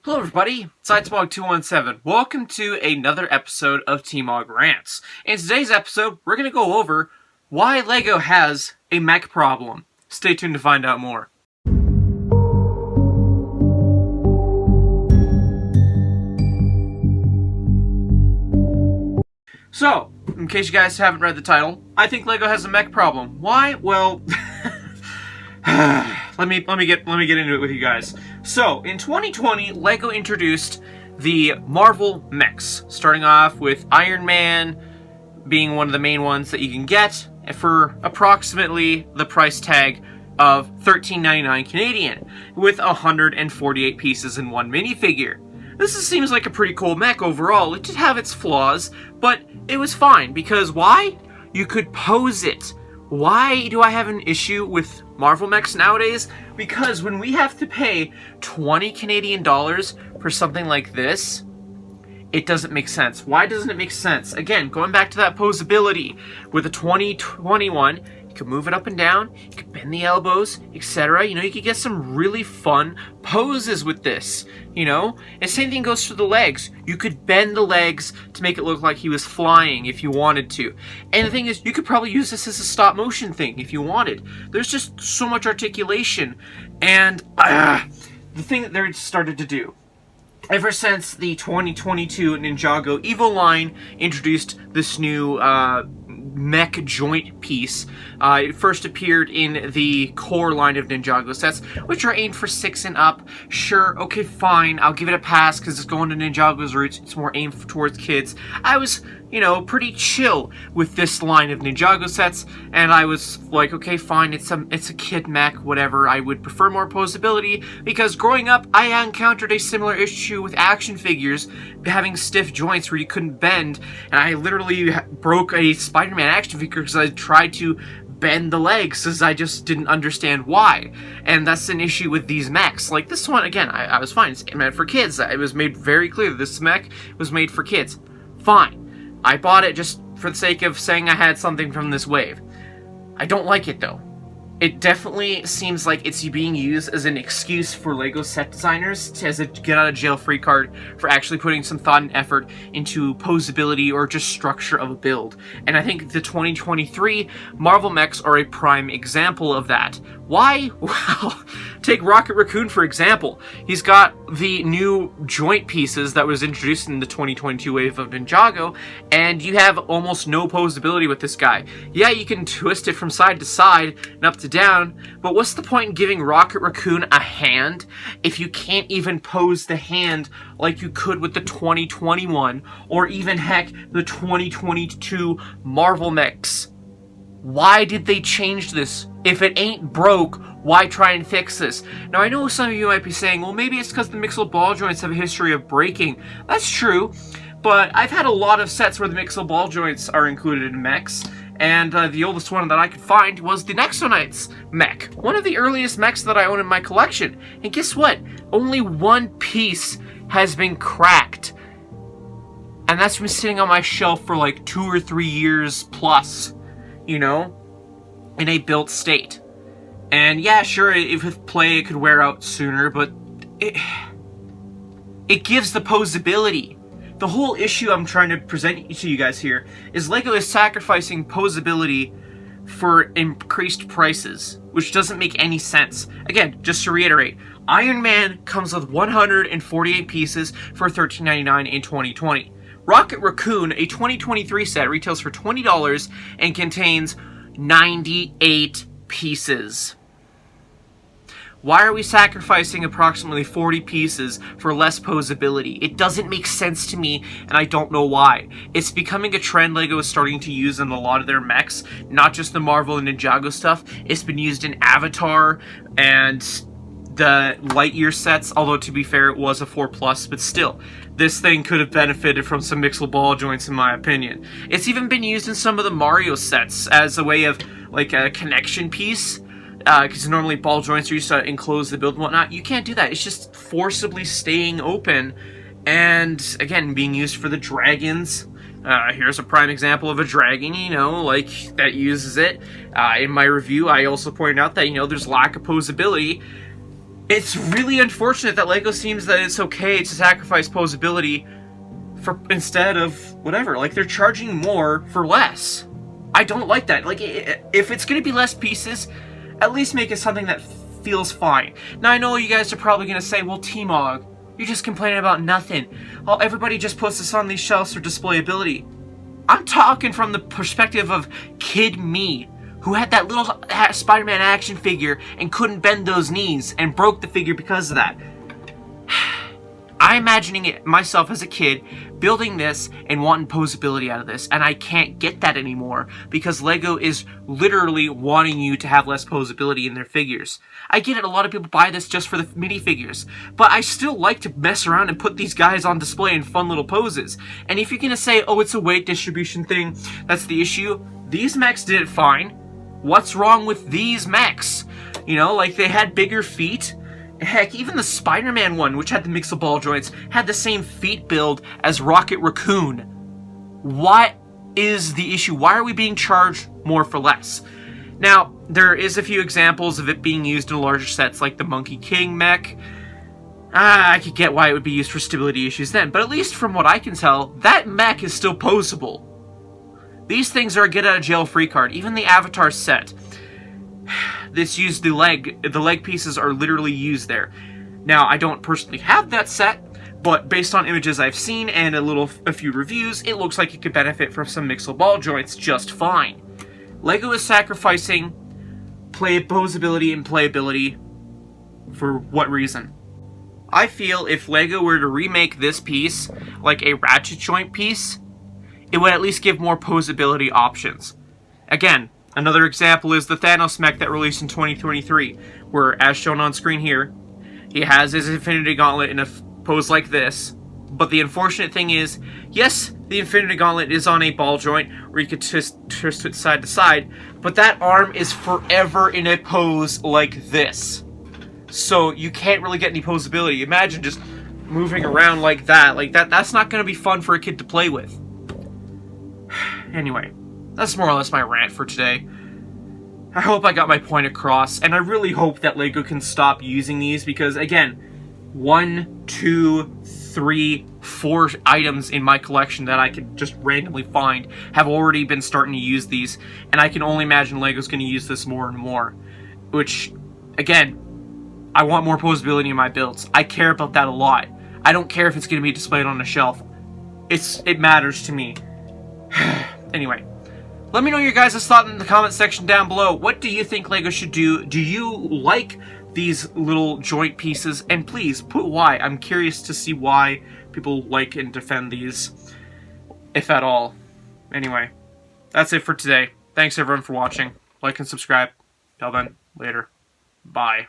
Hello everybody, it's TMOG 217. Welcome to another episode of TMOG Rants. In today's episode, we're going to go over why LEGO has a mech problem. Stay tuned to find out more. So, in case you guys haven't read the title, I think LEGO has a mech problem. Why? Well, let me get into it with you guys. So, in 2020, LEGO introduced the Marvel mechs, starting off with Iron Man being one of the main ones that you can get for approximately the price tag of $13.99 Canadian, with 148 pieces in one minifigure. This seems like a pretty cool mech overall. It did have its flaws, but it was fine, because why? You could pose it. Why do I have an issue with Marvel mechs nowadays? Because when we have to pay 20 Canadian dollars for something like this, it doesn't make sense. Why doesn't it make sense? Again, going back to that posability, with a 2021, you could move it up and down, you could bend the elbows, etc. You know, you could get some really fun poses with this, you know? And same thing goes for the legs. You could bend the legs to make it look like he was flying if you wanted to. And the thing is, you could probably use this as a stop motion thing if you wanted. There's just so much articulation. And the thing that they started to do, ever since the 2022 Ninjago Evo line introduced this new mech joint piece. It first appeared in the core line of Ninjago sets, which are aimed for 6 and up. Sure, okay, fine, I'll give it a pass because it's going to Ninjago's roots. It's more aimed towards kids. I was, you know, pretty chill with this line of Ninjago sets, and I was like, okay, fine, it's a kid mech, whatever. I would prefer more posability, because growing up, I encountered a similar issue with action figures having stiff joints where you couldn't bend, and I literally broke a Spider-Man action figure because I tried to bend the legs because I just didn't understand why. And that's an issue with these mechs. Like this one, again, I was fine. It's meant for kids. It was made very clear this mech was made for kids. Fine. I bought it just for the sake of saying I had something from this wave. I don't like it though. It definitely seems like it's being used as an excuse for LEGO set designers as a get-out-of-jail-free card for actually putting some thought and effort into posability or just structure of a build. And I think the 2023 Marvel mechs are a prime example of that. Why? Well, take Rocket Raccoon for example. He's got the new joint pieces that was introduced in the 2022 wave of Ninjago, and you have almost no posability with this guy. Yeah, you can twist it from side to side and up to down, but what's the point in giving Rocket Raccoon a hand if you can't even pose the hand like you could with the 2021 or even heck the 2022 Marvel mechs? Why did they change this? If it ain't broke, why try and fix this? Now, I know some of you might be saying, well, maybe it's because the mixel ball joints have a history of breaking. That's true, but I've had a lot of sets where the mixel ball joints are included in mechs, and the oldest one that I could find was the Nexonites mech, one of the earliest mechs that I own in my collection. And guess what? Only one piece has been cracked, and that's been sitting on my shelf for like 2 or 3 years plus. You know, in a built state. And yeah, sure, if with play it could wear out sooner, but it gives the posability. The whole issue I'm trying to present to you guys here is LEGO is sacrificing posability for increased prices, which doesn't make any sense. Again, just to reiterate, Iron Man comes with 148 pieces for $13.99 in 2020. Rocket Raccoon, a 2023 set, retails for $20 and contains 98 pieces. Why are we sacrificing approximately 40 pieces for less posability? It doesn't make sense to me, and I don't know why. It's becoming a trend LEGO is starting to use in a lot of their mechs, not just the Marvel and Ninjago stuff. It's been used in Avatar and the Lightyear sets, although to be fair, it was a 4+, but still, this thing could have benefited from some mixel ball joints in my opinion. It's even been used in some of the Mario sets as a way of, like, a connection piece, because normally ball joints are used to enclose the build and whatnot. You can't do that. It's just forcibly staying open, and again, being used for the dragons. Here's a prime example of a dragon, you know, like, that uses it. In my review, I also pointed out that, you know, there's lack of posability. It's really unfortunate that LEGO seems that it's okay to sacrifice posability for instead of whatever. Like, they're charging more for less. I don't like that. Like, if it's going to be less pieces, at least make it something that feels fine. Now, I know you guys are probably going to say, well, TMOG, you're just complaining about nothing. Well, everybody just puts this on these shelves for displayability. I'm talking from the perspective of kid me, who had that little Spider-Man action figure and couldn't bend those knees and broke the figure because of that. I'm imagining it myself as a kid building this and wanting posability out of this, and I can't get that anymore because LEGO is literally wanting you to have less posability in their figures. I get it, a lot of people buy this just for the minifigures, but I still like to mess around and put these guys on display in fun little poses. And if you're gonna say, oh, it's a weight distribution thing, that's the issue, these mechs did it fine. What's wrong with these mechs? You know, like, they had bigger feet. Heck, even the Spider-Man one, which had the mixel ball joints, had the same feet build as Rocket Raccoon. What is the issue? Why are we being charged more for less? Now, there is a few examples of it being used in larger sets, like the Monkey King mech. I could get why it would be used for stability issues then, but at least from what I can tell, that mech is still posable. These things are a get-out-of-jail-free card. Even the Avatar set. This used the leg pieces are literally used there. Now, I don't personally have that set, but based on images I've seen and a few reviews, it looks like it could benefit from some mixel ball joints just fine. LEGO is sacrificing posability and playability for what reason? I feel if LEGO were to remake this piece like a ratchet joint piece, it would at least give more posability options. Again, another example is the Thanos mech that released in 2023, where, as shown on screen here, he has his Infinity Gauntlet in a pose like this, but the unfortunate thing is, yes, the Infinity Gauntlet is on a ball joint, where you could twist it side to side, but that arm is forever in a pose like this. So you can't really get any posability. Imagine just moving around like that. That's not going to be fun for a kid to play with. Anyway, that's more or less my rant for today. I hope I got my point across, and I really hope that LEGO can stop using these because, again, 1, 2, 3, 4 items in my collection that I could just randomly find have already been starting to use these, and I can only imagine LEGO's going to use this more and more. Which, again, I want more posability in my builds. I care about that a lot. I don't care if it's going to be displayed on a shelf. It matters to me. Anyway, let me know your guys' thoughts in the comment section down below. What do you think LEGO should do? Do you like these little joint pieces? And please, put why. I'm curious to see why people like and defend these, if at all. Anyway, that's it for today. Thanks everyone for watching. Like and subscribe. Till then, later. Bye.